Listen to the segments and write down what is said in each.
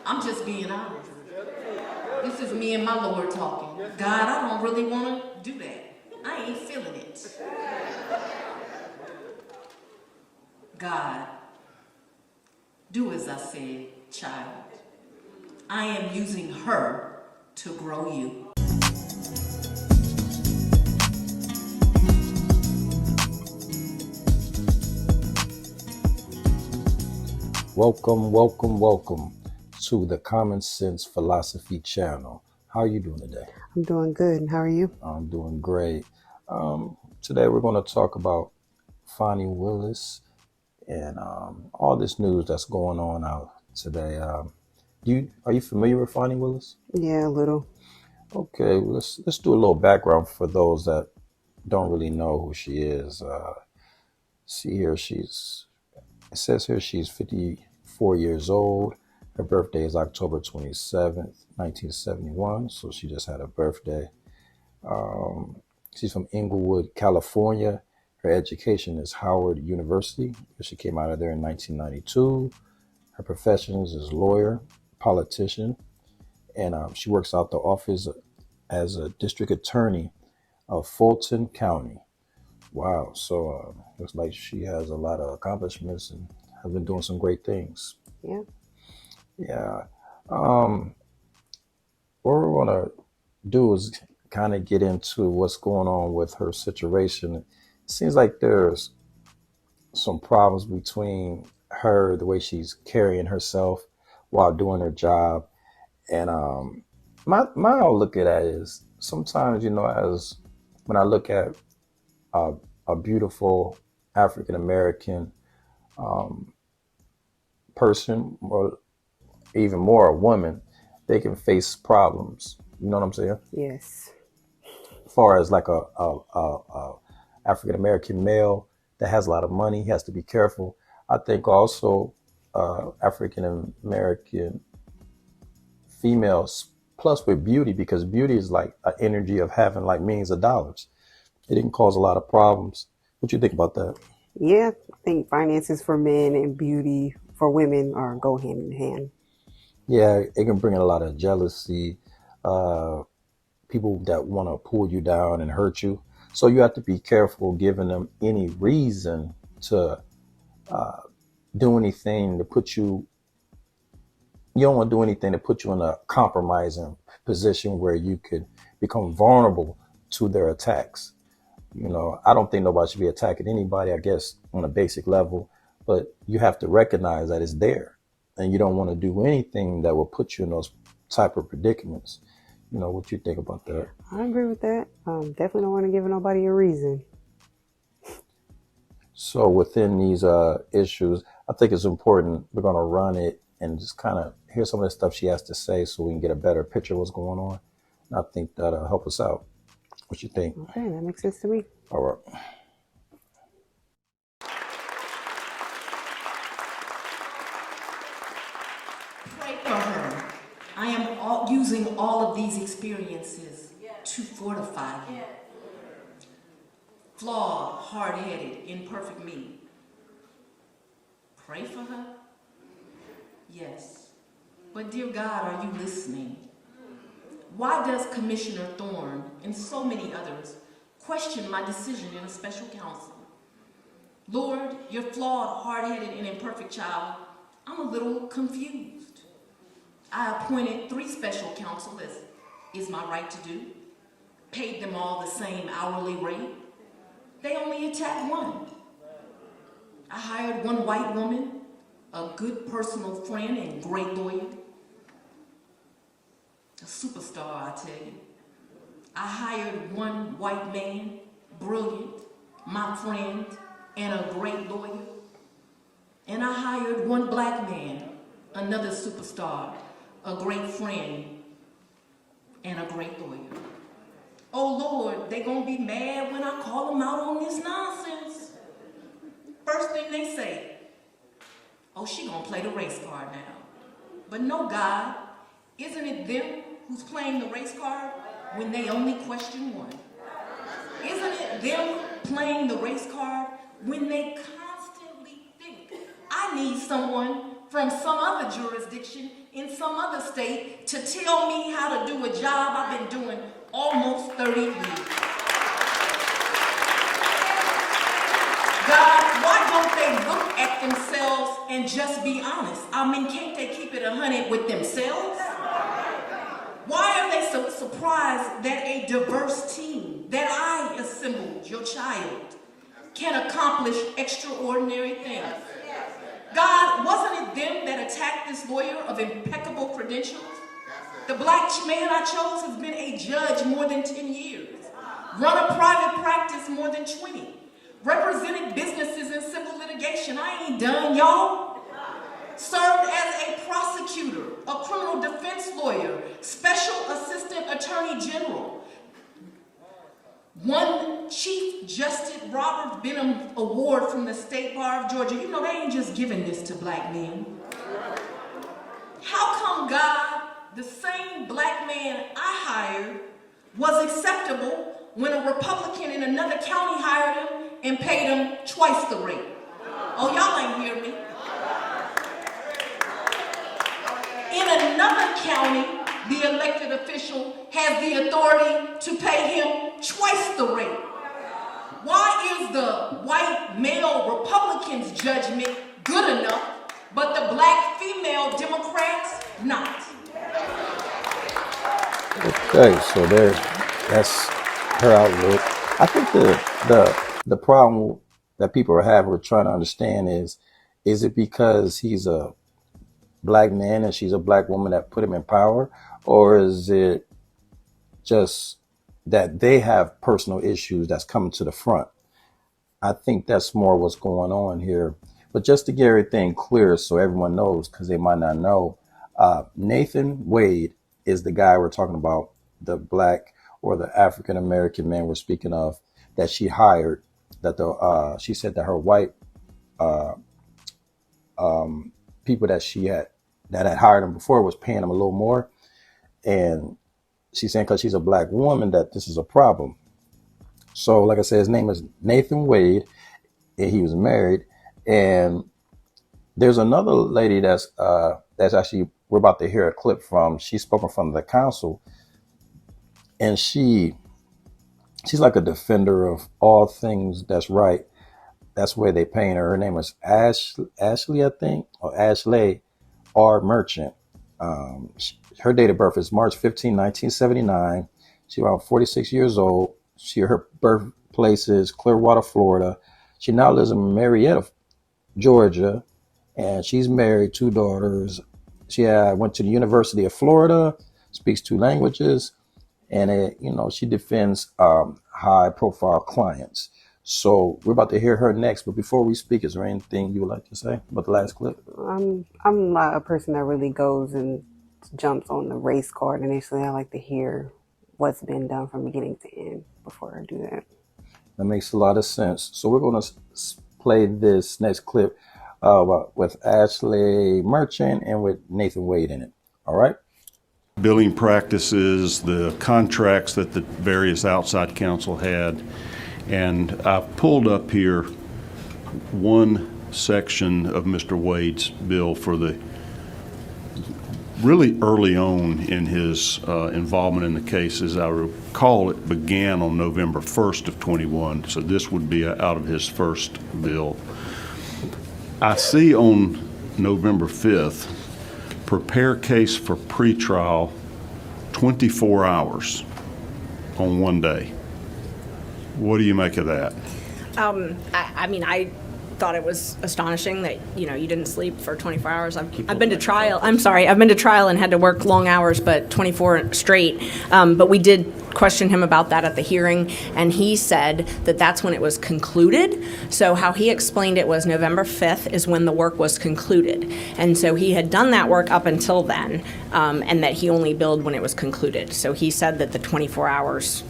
I'm just being honest. This is me and my Lord talking. God, I don't really want to do that. I ain't feeling it. God, do as I said, child. I am using her to grow you. Welcome to the Common Sense Philosophy channel. How are you doing today? I'm doing good. And how are you? I'm doing great. Today we're going to talk about Fani Willis and all this news that's going on out today. Are you familiar with Fani Willis? Yeah, a little. Okay, let's do a little background for those that don't really know who she is. See here, it says here she's 54 years old. Her birthday is October 27th, 1971. So she just had a birthday. She's from Inglewood, California. Her education is Howard University. She came out of there in 1992. Her profession is lawyer, politician, and she works out the office as a district attorney of Fulton County. Wow. So looks like she has a lot of accomplishments and has been doing some great things. Yeah. Yeah. What we're going to do is kind of get into what's going on with her situation. It seems like there's some problems between her, the way she's carrying herself while doing her job. And my look at that is sometimes, as when I look at a beautiful African American person, or even more a woman, they can face problems. You know what I'm saying? Yes. As far as like a African American male that has a lot of money, he has to be careful. I think also African American females, plus with beauty, because beauty is like an energy of having like millions of dollars. It can cause a lot of problems. What you think about that? Yeah, I think finances for men and beauty for women are go hand in hand. Yeah, it can bring in a lot of jealousy, people that want to pull you down and hurt you. So you have to be careful giving them any reason to do anything to put you. You don't want to do anything to put you in a compromising position where you could become vulnerable to their attacks. I don't think nobody should be attacking anybody, I guess, on a basic level, but you have to recognize that it's there, and you don't want to do anything that will put you in those type of predicaments. What you think about that? I agree with that. Definitely don't want to give nobody a reason. So within these issues, I think it's important. We're going to run it and just kind of hear some of the stuff she has to say so we can get a better picture of what's going on. And I think that'll help us out. What you think? Okay, that makes sense to me. All right. Pray for her. I am using all of these experiences to fortify you. Flawed, hard-headed, imperfect me. Pray for her? Yes. But dear God, are you listening? Why does Commissioner Thorne and so many others question my decision in a special counsel? Lord, your flawed, hard-headed, and imperfect child, I'm a little confused. I appointed 3 special counsel, as is my right to do, paid them all the same hourly rate. They only attacked one. I hired one white woman, a good personal friend and great lawyer. A superstar, I tell you. I hired one white man, brilliant, my friend, and a great lawyer. And I hired one black man, another superstar, a great friend, and a great lawyer. Oh Lord, they gonna be mad when I call them out on this nonsense. First thing they say, oh, she gonna play the race card now. But no, God, isn't it them who's playing the race card when they only question one? Isn't it them playing the race card when they constantly think, I need someone from some other jurisdiction in some other state to tell me how to do a job I've been doing almost 30 years. God, why don't they look at themselves and just be honest? I mean, can't they keep it 100 with themselves? Why are they so surprised that a diverse team that I assembled, your child, can accomplish extraordinary things? God, wasn't it them that attacked this lawyer of impeccable credentials? The black man I chose has been a judge more than 10 years, run a private practice more than 20, represented businesses in civil litigation. I ain't done, y'all. Served as a prosecutor, a criminal defense lawyer, special assistant attorney general, won Chief Justice Robert Benham Award from the State Bar of Georgia. You know, they ain't just giving this to black men. How come, God, the same black man I hired was acceptable when a Republican in another county hired him and paid him twice the rate? Oh, y'all ain't hear me. In another county, the elected official has the authority to pay him twice the rate. Why is the white male Republican's judgment good enough, but the black female Democrats not? Okay, so that's her outlook. I think the problem that people are having with trying to understand is it because he's a black man and she's a black woman that put him in power, or is it just that they have personal issues that's coming to the front? I think that's more what's going on here. But just to get everything clear so everyone knows, because they might not know, Nathan Wade is the guy we're talking about, the black or the African American man we're speaking of, that she hired, that she said that her white people that had hired him before was paying him a little more. And she's saying because she's a black woman that this is a problem. So like I said, his name is Nathan Wade, and he was married. And there's another lady that's actually, we're about to hear a clip from. She's spoken from the council, and she's like a defender of all things that's right. That's where they paying her. Her name is Ashley, I think, or Ashley R. Merchant. Her date of birth is March 15, 1979. She's around 46 years old. Her birthplace is Clearwater, Florida. She now lives in Marietta, Georgia, and she's married, 2 daughters. She went to the University of Florida, speaks 2 languages, and she defends high-profile clients. So we're about to hear her next, but before we speak, is there anything you would like to say about the last clip? I'm not a person that really goes and jumps on the race card initially. I like to hear what's been done from beginning to end before I do that. That makes a lot of sense. So we're going to play this next clip with Ashley Merchant and with Nathan Wade in it. All right? Billing practices, the contracts that the various outside counsel had. And I've pulled up here one section of Mr. Wade's bill for the really early on in his involvement in the case. As I recall, it began on November 1st of 21, so this would be out of his first bill. I see on November 5th, prepare case for pretrial, 24 hours on one day. What do you make of that? I thought it was astonishing that you didn't sleep for 24 hours. I've been to trial. I've been to trial and had to work long hours, but 24 straight. But we did question him about that at the hearing, and he said that that's when it was concluded. So how he explained it was November 5th is when the work was concluded, and so he had done that work up until then, and that he only billed when it was concluded. So he said that the 24 hours.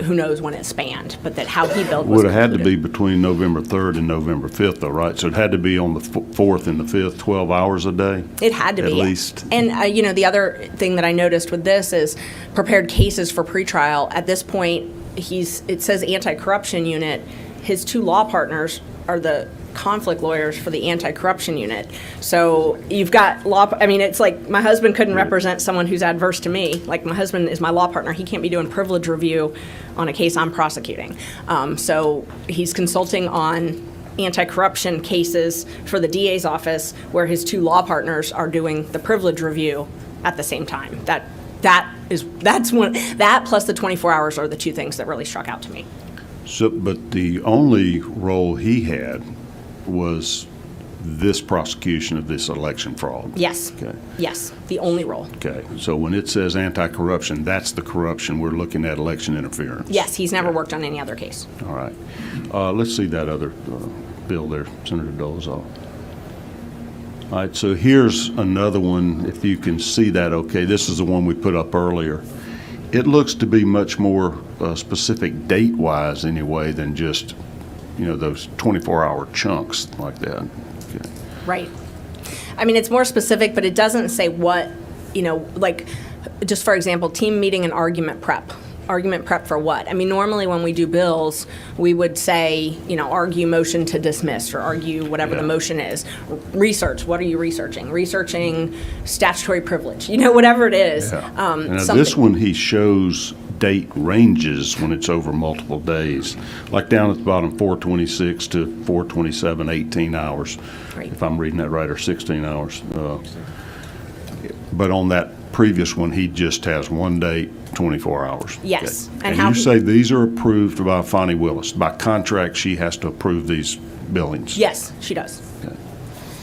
Who knows when it spanned, but that how he billed was would have had to concluded. be between November 3rd and November 5th, though, right? So it had to be on the 4th and the 5th, 12 hours a day? It had to be. At least. And, the other thing that I noticed with this is prepared cases for pretrial. At this point, it says anti-corruption unit. His 2 law partners are the conflict lawyers for the anti-corruption unit. So you've got law, I mean, it's like my husband couldn't represent someone who's adverse to me. Like my husband is my law partner. He can't be doing privilege review on a case I'm prosecuting. So he's consulting on anti-corruption cases for the DA's office where his two law partners are doing the privilege review at the same time. That plus the 24 hours are the two things that really struck out to me. So, but the only role he had was this prosecution of this election fraud? Yes. Okay. Yes, the only role. Okay, so when it says anti-corruption, that's the corruption. We're looking at election interference. Yes, he's never worked on any other case. All right. Let's see that other bill there, Senator Dolezal. All right, so here's another one, if you can see that okay. This is the one we put up earlier. It looks to be much more specific date-wise anyway than just, those 24-hour chunks like that. Okay. Right. I mean, it's more specific, but it doesn't say what, like, just for example, team meeting and argument prep. Argument prep for what? I mean, normally when we do bills, we would say, argue motion to dismiss or argue whatever the motion is. Research, what are you researching? Researching statutory privilege, whatever it is. Yeah. Now this one, he shows date ranges when it's over multiple days. Like down at the bottom, 426 to 427, 18 hours. Right. If I'm reading that right, or 16 hours. But on that previous one, he just has one date, 24 hours. Yes. Okay. And you say these are approved by Fani Willis. By contract, she has to approve these billings. Yes, she does. Okay.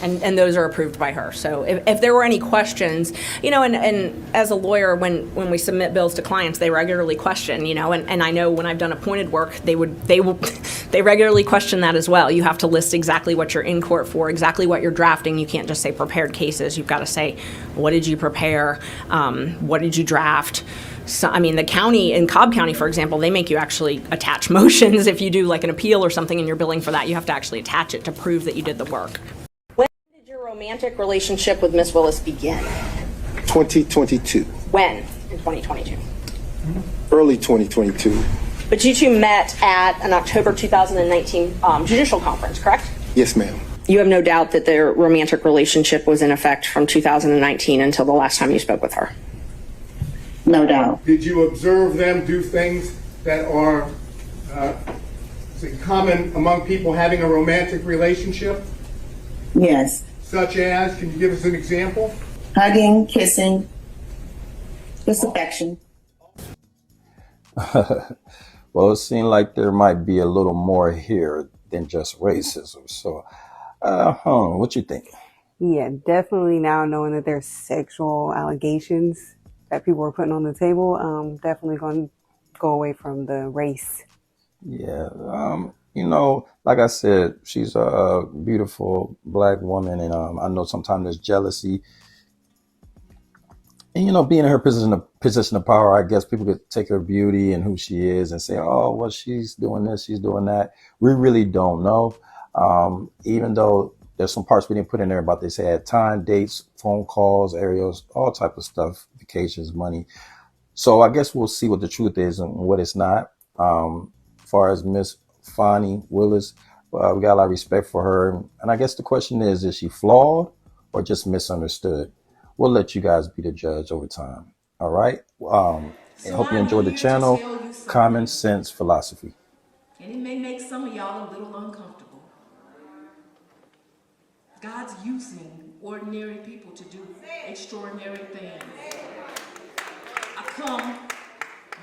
And those are approved by her. So if there were any questions, and as a lawyer, when we submit bills to clients, they regularly question, and I know when I've done appointed work, they regularly question that as well. You have to list exactly what you're in court for, exactly what you're drafting. You can't just say prepared cases. You've got to say, what did you prepare? What did you draft? So, I mean, the county, in Cobb County, for example, they make you actually attach motions. If you do like an appeal or something and you're billing for that, you have to actually attach it to prove that you did the work. When did your romantic relationship with Miss Willis begin? 2022. When in 2022? Early 2022. But you two met at an October 2019 judicial conference, correct? Yes, ma'am. You have no doubt that their romantic relationship was in effect from 2019 until the last time you spoke with her? No doubt. Did you observe them do things that are common among people having a romantic relationship? Yes. Such as, can you give us an example? Hugging, kissing, just affection. Well, it seemed like there might be a little more here than just racism. So, what you think? Yeah, definitely now knowing that there's sexual allegations that people are putting on the table, definitely going to go away from the race. Yeah, like I said, she's a beautiful black woman, and I know sometimes there's jealousy. And, being in her position of power, I guess people could take her beauty and who she is and say, oh, well, she's doing this, she's doing that. We really don't know. Even though there's some parts we didn't put in there about they had time, dates, phone calls, aerials, all type of stuff, vacations, money. So I guess we'll see what the truth is and what it's not. As far as Miss Fani Willis, we got a lot of respect for her. And I guess the question is she flawed or just misunderstood? We'll let you guys be the judge over time. All right. And hope you enjoyed the channel. Common Sense Philosophy. And it may make some of y'all a little uncomfortable. God's using ordinary people to do extraordinary things. I come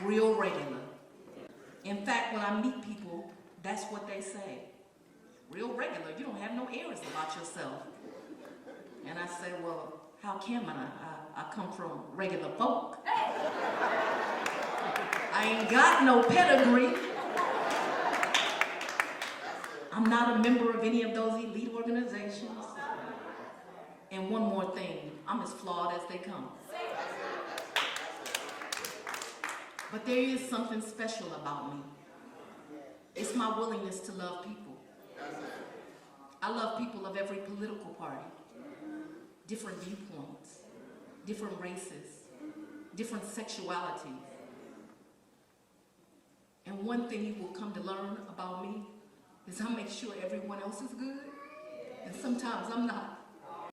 real regular. In fact, when I meet people, that's what they say. Real regular. You don't have no airs about yourself. And I say, well, how can I come from regular folk. I ain't got no pedigree. I'm not a member of any of those elite organizations. And one more thing, I'm as flawed as they come. But there is something special about me. It's my willingness to love people. I love people of every political party, different viewpoints, different races, different sexualities. And one thing you will come to learn about me is I make sure everyone else is good. And sometimes I'm not